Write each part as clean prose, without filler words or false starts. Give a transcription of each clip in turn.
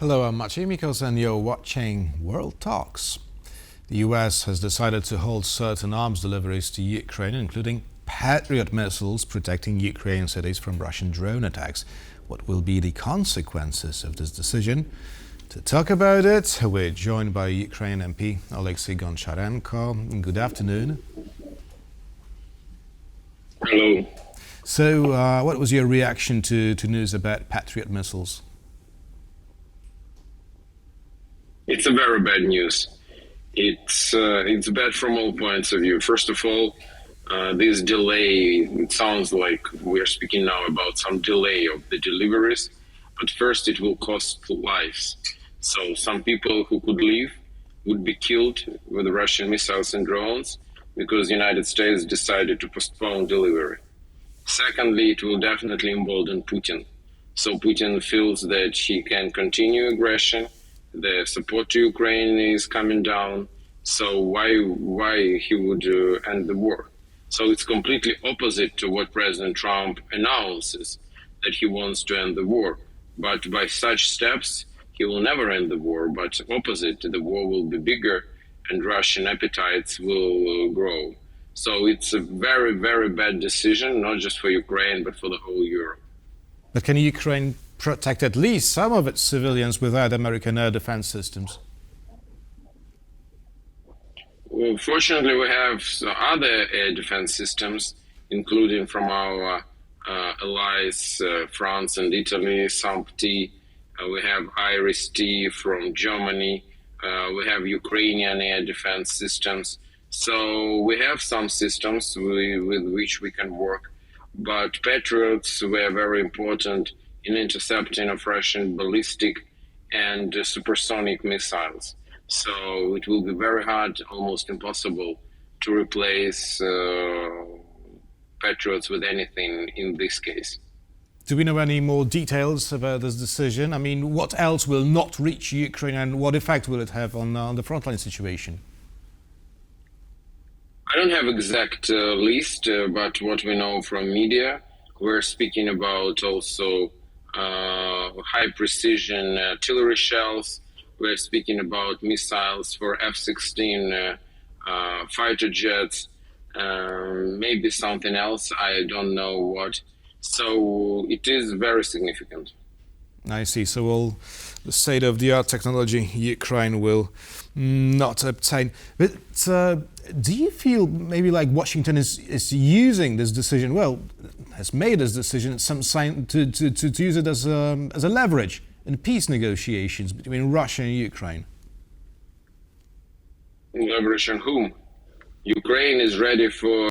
Hello, I'm Maciej Mikos and you're watching World Talks. The US has decided to halt certain arms deliveries to Ukraine, including Patriot missiles protecting Ukrainian cities from Russian drone attacks. What will be the consequences of this decision? To talk about it, we're joined by Ukrainian MP Oleksiy Goncharenko. Good afternoon. Hello. So, what was your reaction to news about Patriot missiles? It's a very bad news. It's bad from all points of view. First of all, this delay, it sounds like we're speaking now about some delay of the deliveries, but first it will cost lives. So some people who could live would be killed with Russian missiles and drones because the United States decided to postpone delivery. Secondly, it will definitely embolden Putin. So Putin feels that he can continue aggression. The support to Ukraine is coming down. So why he would end the war? So it's completely opposite to what President Trump announces, that he wants to end the war. But by such steps, he will never end the war. But opposite, the war will be bigger and Russian appetites will grow. So it's a very, very bad decision, not just for Ukraine, but for the whole Europe. But can Ukraine protect at least some of its civilians without American air defense systems? Well, fortunately, we have other air defense systems, including from our allies, France and Italy, SAMP-T. We have IRIS-T from Germany. We have Ukrainian air defense systems. So we have some systems with which we can work. But Patriots were very important in intercepting of Russian ballistic and supersonic missiles. So it will be very hard, almost impossible, to replace Patriots with anything in this case. Do we know any more details about this decision? I mean, what else will not reach Ukraine and what effect will it have on the frontline situation? I don't have exact list, but what we know from media, we're speaking about also high precision artillery shells. We're speaking about missiles for F-16 fighter jets, maybe something else, I don't know what. So it is very significant. I see. So all the state-of-the-art technology Ukraine will not obtain. But do you feel maybe like Washington is using this decision, well, has made this decision some sign to use it as a leverage in peace negotiations between Russia and Ukraine? Leverage on whom? Ukraine is ready for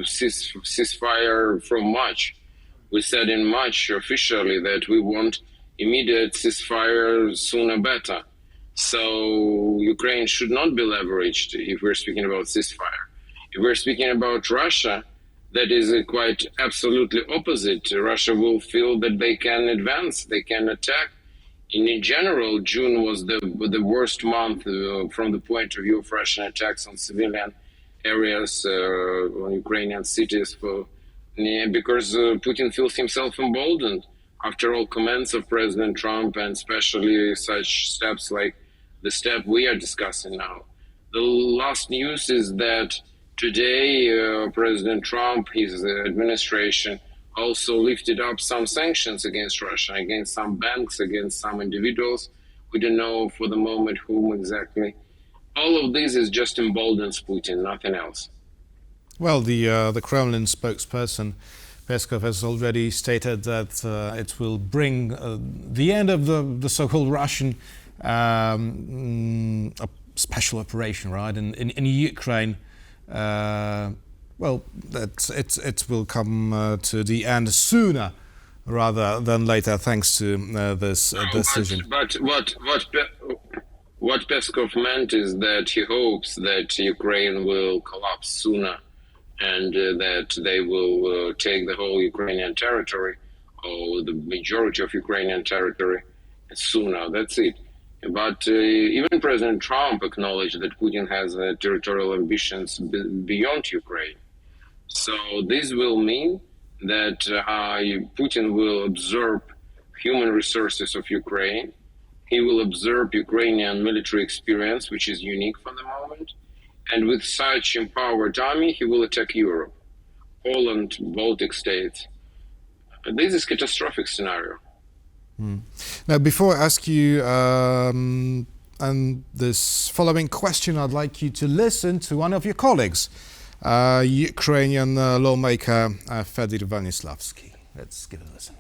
ceasefire from March. We said in March officially that we want immediate ceasefire sooner better. So Ukraine should not be leveraged if we're speaking about ceasefire. If we're speaking about Russia, that is quite absolutely opposite. Russia will feel that they can advance, they can attack. In general, June was the worst month from the point of view of Russian attacks on civilian areas, on Ukrainian cities, because Putin feels himself emboldened after all comments of President Trump, and especially such steps like the step we are discussing now. The last news is that today President Trump, his administration, also lifted up some sanctions against Russia, against some banks, against some individuals. We don't know for the moment whom exactly. All of this is just emboldens Putin, nothing else. Well, the Kremlin spokesperson Peskov has already stated that it will bring the end of the so-called Russian special operation, right, in Ukraine. Well, that it will come to the end sooner rather than later, thanks to this decision. But what Peskov meant is that he hopes that Ukraine will collapse sooner and that they will take the whole Ukrainian territory or the majority of Ukrainian territory sooner. That's it. But even President Trump acknowledged that Putin has territorial ambitions beyond Ukraine. So this will mean that Putin will absorb human resources of Ukraine He will absorb Ukrainian military experience, which is unique for the moment. And with such empowered army, he will attack Europe, Poland, Baltic states. This is a catastrophic scenario. Now, before I ask you and this following question, I'd like you to listen to one of your colleagues, Ukrainian lawmaker Fedir Vanislavsky. Let's give it a listen.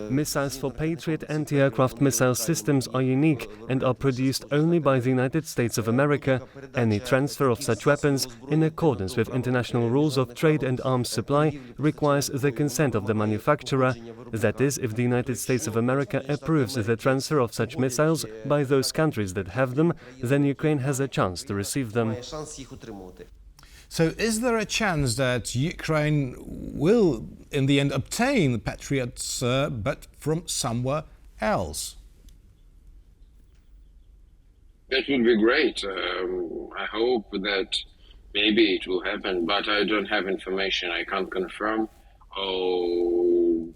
Missiles for Patriot anti-aircraft missile systems are unique and are produced only by the United States of America. Any transfer of such weapons, in accordance with international rules of trade and arms supply, requires the consent of the manufacturer. That is, if the United States of America approves the transfer of such missiles by those countries that have them, then Ukraine has a chance to receive them. So is there a chance that Ukraine will, in the end, obtain the Patriots, but from somewhere else? That would be great. I hope that maybe it will happen, but I don't have information. I can't confirm or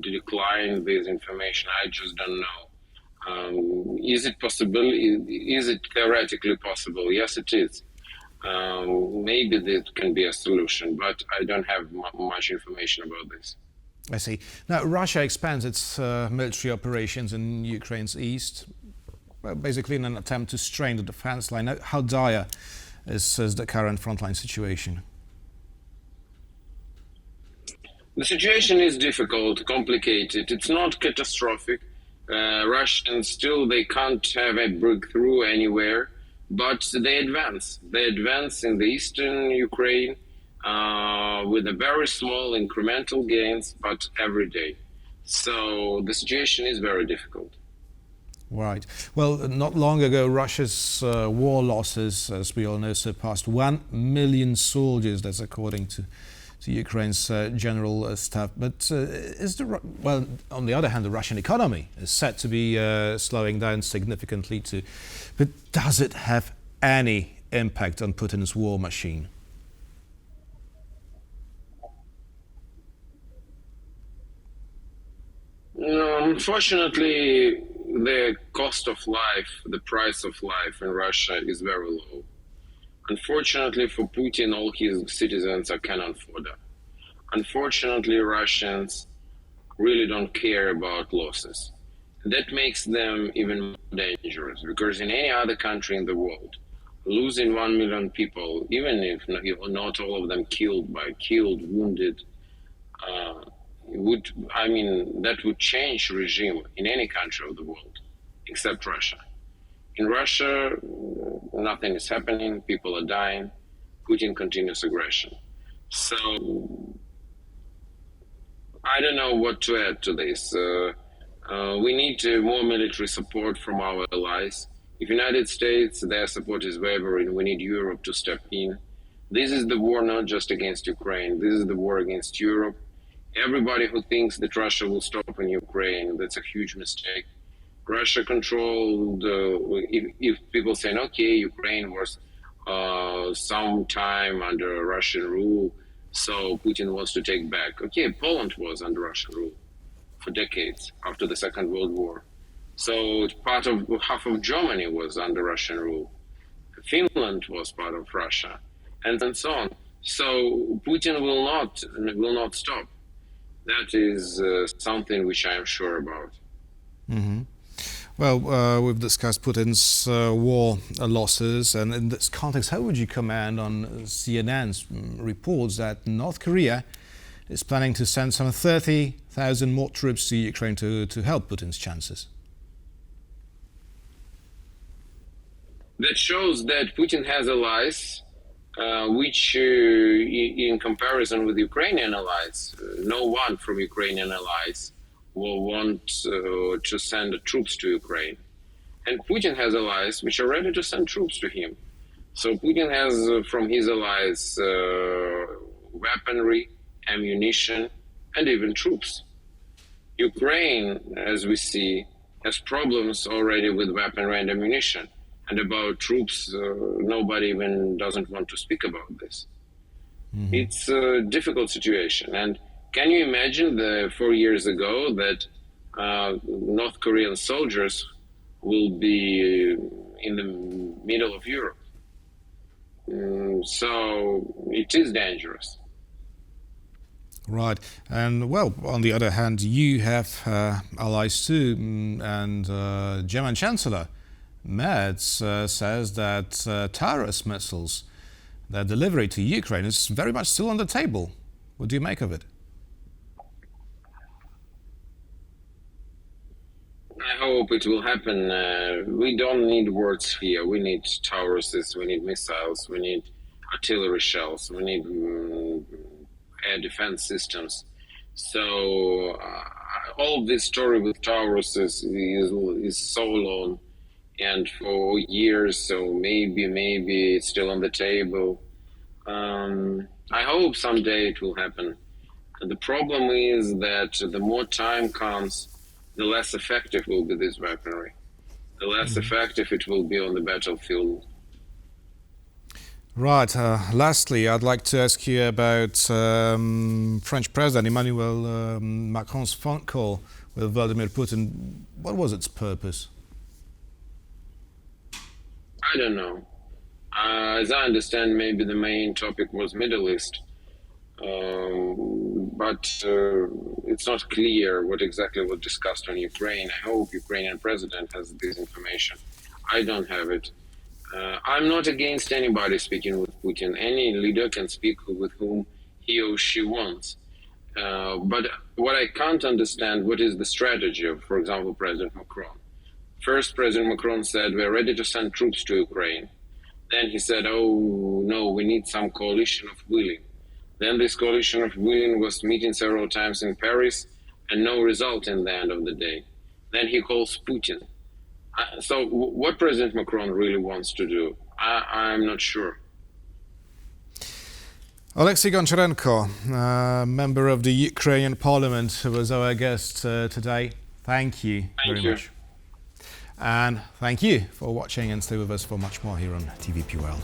decline this information. I just don't know. Is it possible? Is it theoretically possible? Yes, it is. Maybe that can be a solution, but I don't have much information about this. I see. Now, Russia expands its military operations in Ukraine's east, basically in an attempt to strain the defense line. Now, how dire is the current frontline situation? The situation is difficult, complicated. It's not catastrophic. Russians still, they can't have a breakthrough anywhere. But they advance. They advance in the eastern Ukraine with a very small incremental gains, but every day. So the situation is very difficult. Right. Well, not long ago, Russia's war losses, as we all know, surpassed 1 million soldiers. That's according to Ukraine's general staff. But on the other hand, the Russian economy is said to be slowing down significantly too. But does it have any impact on Putin's war machine? No, unfortunately, the cost of life, the price of life in Russia is very low. Unfortunately for Putin, all his citizens cannot afford it. Unfortunately, Russians really don't care about losses. That makes them even more dangerous, because in any other country in the world, losing 1 million people, even if not all of them killed, wounded, that would change regime in any country of the world, except Russia. In Russia, nothing is happening, people are dying, Putin continues aggression. So I don't know what to add to this. We need more military support from our allies. If United States, their support is wavering, we need Europe to step in. This is the war not just against Ukraine, this is the war against Europe. Everybody who thinks that Russia will stop in Ukraine, that's a huge mistake. Russia controlled, if people say, okay, Ukraine was some time under Russian rule, so Putin wants to take back. Okay, Poland was under Russian rule for decades after the Second World War. So half of Germany was under Russian rule. Finland was part of Russia, and so on. So Putin will not stop. That is something which I am sure about. Mm-hmm. Well, we've discussed Putin's war losses, and in this context, how would you comment on CNN's reports that North Korea is planning to send some 30,000 more troops to Ukraine to help Putin's chances? That shows that Putin has allies, which, in comparison with Ukrainian allies, no one from Ukrainian allies will want to send troops to Ukraine. And Putin has allies which are ready to send troops to him. So Putin has from his allies weaponry, ammunition, and even troops. Ukraine, as we see, has problems already with weaponry and ammunition. And about troops, nobody even doesn't want to speak about this. Mm-hmm. It's a difficult situation. And can you imagine 4 years ago that North Korean soldiers will be in the middle of Europe. So it is dangerous. Right. And, well, on the other hand, you have allies too, and German Chancellor Merz says that Taurus missiles, their delivery to Ukraine, is very much still on the table. What do you make of it? I hope it will happen. We don't need words here. We need Tauruses, we need missiles, we need artillery shells, we need air defense systems. So all of this story with Tauruses is so long and for years. So maybe it's still on the table. I hope someday it will happen. The problem is that the more time comes, the less effective will be this weaponry. The less effective it will be on the battlefield. Right. Lastly, I'd like to ask you about French President Emmanuel Macron's phone call with Vladimir Putin. What was its purpose? I don't know. As I understand, maybe the main topic was Middle East. But it's not clear what exactly was discussed on Ukraine. I hope Ukrainian president has this information. I don't have it. I'm not against anybody speaking with Putin. Any leader can speak with whom he or she wants. But what I can't understand, what is the strategy of, for example, President Macron? First, President Macron said, we're ready to send troops to Ukraine. Then he said, oh, no, we need some coalition of willing. Then this coalition of willing was meeting several times in Paris and no result in the end of the day. Then he calls Putin. So what President Macron really wants to do, I'm not sure. Oleksiy Goncharenko, member of the Ukrainian Parliament, who was our guest today. Thank you very much. And thank you for watching, and stay with us for much more here on TVP World.